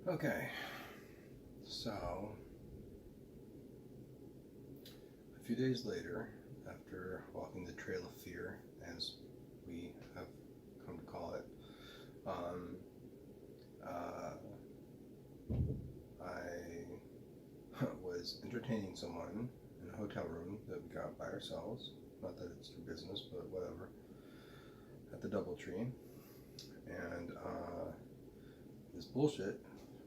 Okay, so a few days later, after walking the Trail of Fear, as we have come to call it, um, uh, I was entertaining someone in a hotel room that we got by ourselves. Not that it's your business, but whatever. At the DoubleTree, and this bullshit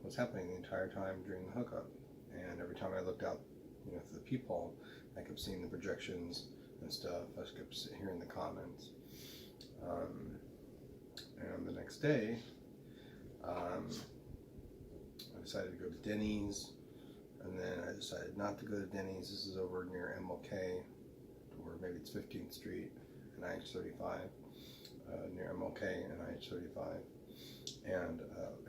was happening the entire time during the hookup. And every time I looked out, through the peephole, I kept seeing the projections and stuff. I kept hearing the comments. And the next day, I decided to go to Denny's, and then I decided not to go to Denny's. This is over near MLK, or maybe it's 15th Street and IH-35, near MLK and IH-35. And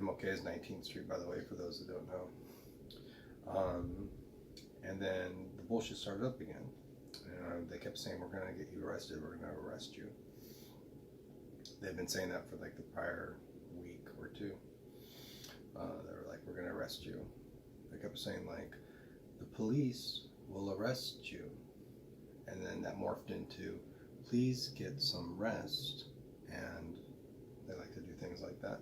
MLK is 19th Street, by the way, for those that don't know. And then the bullshit started up again. They kept saying, we're going to get you arrested, we're going to arrest you. They've been saying that for like the prior week or two. They were like, we're going to arrest you. They kept saying like, the police will arrest you. And then that morphed into, please get some rest. And they like to do things like that.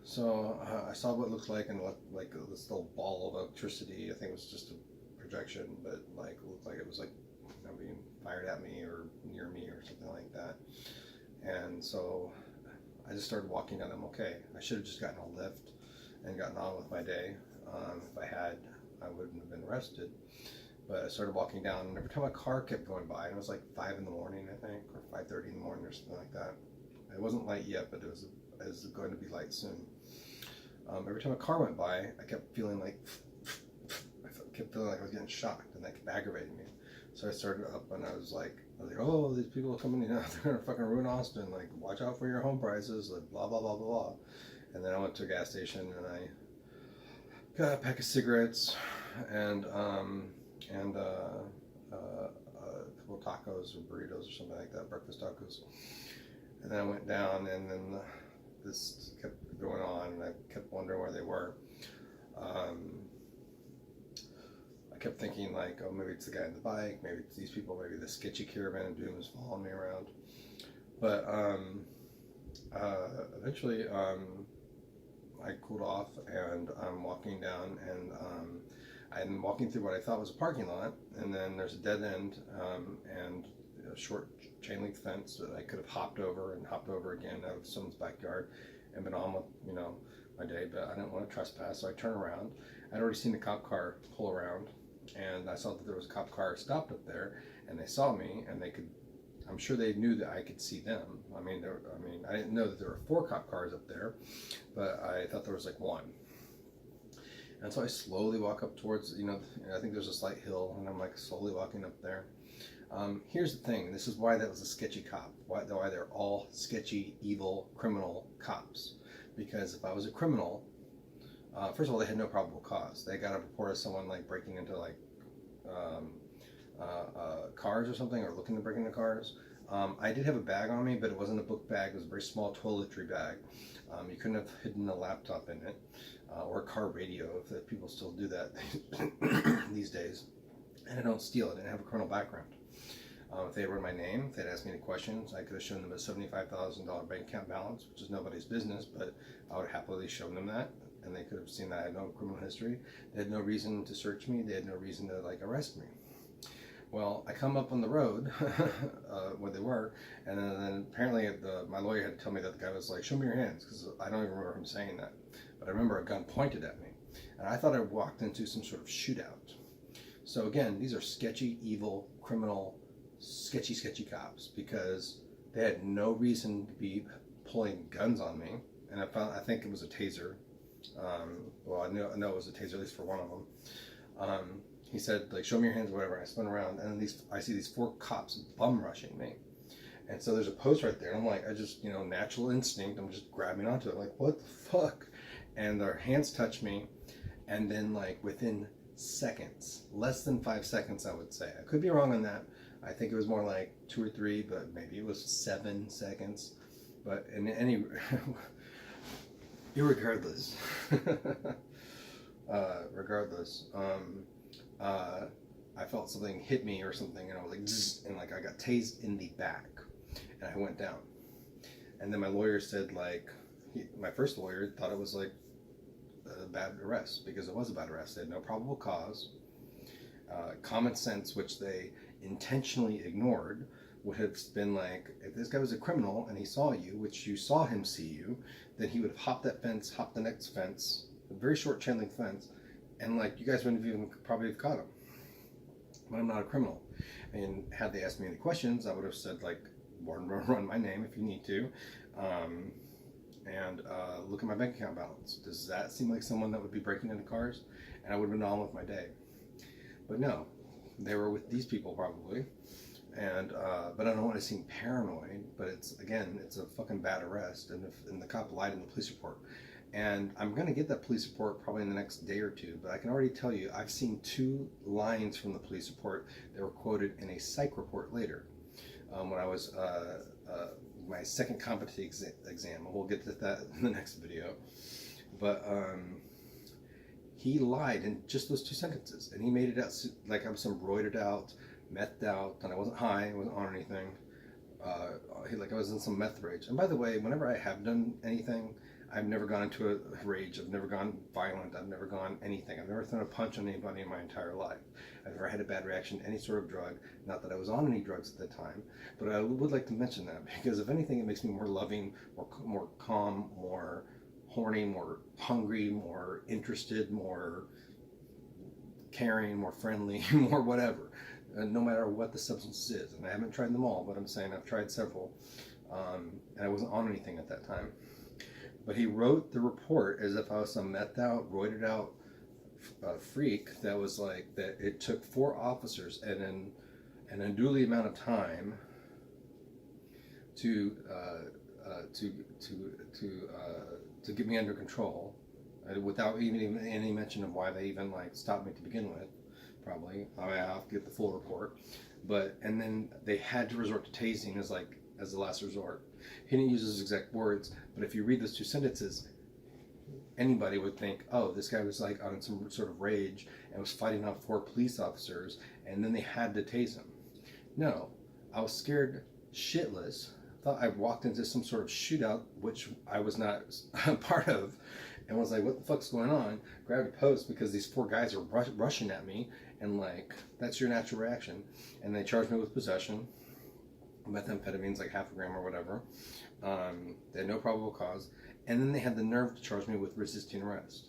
So I saw what it looked like, and like this little ball of electricity. I think it was just a projection, but like it looked like it was like being fired at me or near me or something like that. And so I just started walking down MLK. I should have just gotten a lift and gotten on with my day. If I had, I wouldn't have been arrested. But I started walking down, and every time a car kept going by, and it was like 5 in the morning, I think, or 5:30 in the morning or something like that. It wasn't light yet, but it was going to be light soon. Every time a car went by, I kept feeling like I was getting shocked, and that kept aggravating me. So I started up, and I was like, oh, these people are coming, they're gonna fucking ruin Austin. Like, watch out for your home prices. Like, blah blah blah blah blah. And then I went to a gas station, and I got a pack of cigarettes, and a couple of tacos or burritos or something like that, breakfast tacos. And then I went down, and then this kept going on, and I kept wondering where they were. I kept thinking like, oh, maybe it's the guy on the bike, maybe it's these people, maybe the sketchy caravan of doom is following me around. But eventually I cooled off, and I'm walking down, and I'm walking through what I thought was a parking lot, and then there's a dead end, and a short chain link fence that I could have hopped over and hopped over again out of someone's backyard and been on with my day, but I didn't want to trespass, so I turned around. I'd already seen the cop car pull around, and I saw that there was a cop car stopped up there, and they saw me, and I'm sure they knew that I could see them. I mean, I didn't know that there were 4 cop cars up there, but I thought there was like 1. And so I slowly walk up towards, I think there's a slight hill, and I'm like slowly walking up there. Here's the thing, this is why that was a sketchy cop, why they're all sketchy, evil, criminal cops. Because if I was a criminal, first of all, they had no probable cause. They got a report of someone like breaking into like cars or something, or looking to break into cars. I did have a bag on me, but it wasn't a book bag. It was a very small toiletry bag. You couldn't have hidden a laptop in it, or a car radio, if people still do that these days. And I don't steal it. I didn't have a criminal background. If they read my name, if they'd asked me any questions, I could have shown them a $75,000 bank account balance, which is nobody's business, but I would have happily shown them that, and they could have seen that I had no criminal history. They had no reason to search me. They had no reason to arrest me. Well, I come up on the road where they were, and then apparently my lawyer had to tell me that the guy was like, show me your hands, because I don't even remember him saying that. But I remember a gun pointed at me, and I thought I walked into some sort of shootout. So again, these are sketchy, evil, criminal, sketchy cops, because they had no reason to be pulling guns on me. And I think it was a taser. Well, I know it was a taser, at least for one of them. He said, like, show me your hands or whatever. And I spun around, and I see these 4 cops bum rushing me. And so there's a post right there. And I'm like, I just, natural instinct, I'm just grabbing onto it. Like, what the fuck? And their hands touch me. And then, like, within seconds, less than 5 seconds, I would say. I could be wrong on that. I think it was more like 2 or 3, but maybe it was 7 seconds. But in any, Irregardless, regardless, I felt something hit me or something, and I was like, zzz, and like I got tased in the back, and I went down. And then my lawyer said, like, my first lawyer thought it was like a bad arrest, because it was a bad arrest. They had no probable cause. Common sense, which they intentionally ignored, would have been like, if this guy was a criminal and he saw you, which you saw him see you, then he would have hopped that fence, hopped the next fence, a very short chain link fence, and like you guys wouldn't have even probably have caught him. But I'm not a criminal. And had they asked me any questions, I would have said, like, run my name if you need to, and look at my bank account balance. Does that seem like someone that would be breaking into cars? And I would have been on with my day. But no, they were with these people probably. And but I don't want to seem paranoid, but it's a fucking bad arrest, and the cop lied in the police report. And I'm going to get that police report probably in the next day or two, but I can already tell you I've seen 2 lines from the police report that were quoted in a psych report later, when I was my second competency exam. We'll get to that in the next video. But he lied in just those 2 sentences, and he made it out like I was some roided out, methed out, and I wasn't high, I wasn't on anything. Like I was in some meth rage. And by the way, whenever I have done anything, I've never gone into a rage. I've never gone violent. I've never gone anything. I've never thrown a punch on anybody in my entire life. I've never had a bad reaction to any sort of drug. Not that I was on any drugs at the time, but I would like to mention that, because if anything, it makes me more loving, more calm, more horny, more hungry, more interested, more caring, more friendly, more whatever. No matter what the substance is. And I haven't tried them all, but I'm saying I've tried several. And I wasn't on anything at that time. But he wrote the report as if I was some methed out, roided out freak that was like, that it took 4 officers and then an unduly amount of time to get me under control, without even any mention of why they even like stopped me to begin with. Probably I'll have to get the full report, but and then they had to resort to tasing as the last resort. He didn't use his exact words, but if you read those 2 sentences, anybody would think, oh, this guy was like on some sort of rage and was fighting off 4 police officers, and then they had to tase him. No, I was scared shitless. Thought I walked into some sort of shootout, which I was not a part of, and was like, what the fuck's going on? Grabbed a post because these 4 guys are rushing at me, and like, that's your natural reaction. And they charged me with possession, methamphetamines, like half a gram or whatever. They had no probable cause, and then they had the nerve to charge me with resisting arrest.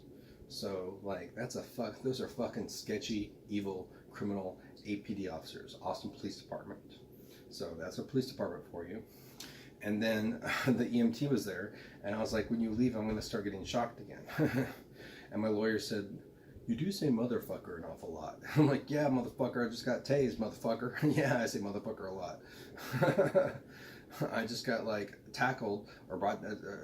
So like, those are fucking sketchy, evil, criminal APD officers, Austin Police Department. So that's a police department for you. And then the EMT was there, and I was like, when you leave, I'm going to start getting shocked again. And my lawyer said, you do say motherfucker an awful lot. I'm like, yeah, motherfucker, I just got tased, motherfucker. Yeah, I say motherfucker a lot. I just got like tackled, or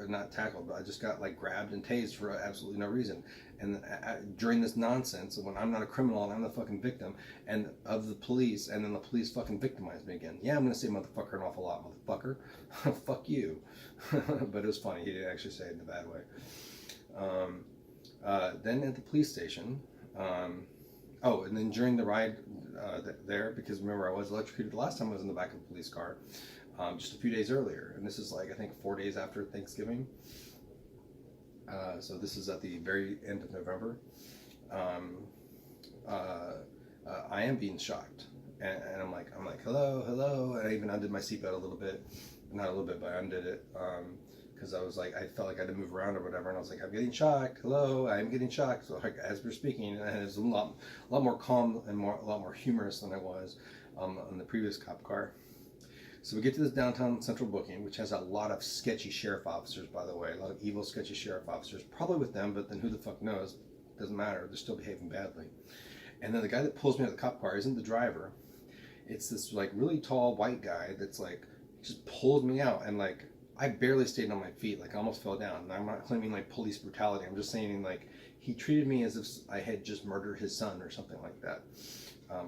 not tackled, but I just got like grabbed and tased for absolutely no reason. And during this nonsense, when I'm not a criminal and I'm the fucking victim and of the police, and then the police fucking victimized me again. Yeah, I'm gonna say motherfucker an awful lot, motherfucker. Fuck you. But it was funny. He didn't actually say it in a bad way. Then at the police station, and then during the ride there, because remember I was electrocuted the last time I was in the back of a police car, just a few days earlier, and this is like I think 4 days after Thanksgiving. So this is at the very end of November. I am being shocked, and I'm like, hello. I even undid my seatbelt a little bit, not a little bit, but I undid it. Because I was like, I felt like I had to move around or whatever, and I was like, I'm getting shocked. Hello, I'm getting shocked. So like, as we're speaking, and it was a lot more calm and a lot more humorous than I was on the previous cop car. So we get to this downtown central booking, which has a lot of sketchy sheriff officers, by the way, a lot of evil, sketchy sheriff officers, probably with them, but then who the fuck knows? Doesn't matter. They're still behaving badly. And then the guy that pulls me out of the cop car isn't the driver. It's this like really tall white guy that's like just pulled me out, and like, I barely stayed on my feet, like I almost fell down. And I'm not claiming like police brutality. I'm just saying like he treated me as if I had just murdered his son or something like that,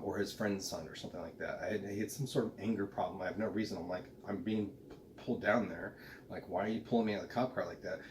or his friend's son or something like that. He had some sort of anger problem. I have no reason. I'm like, I'm being pulled down there. Like, why are you pulling me out of the cop car like that?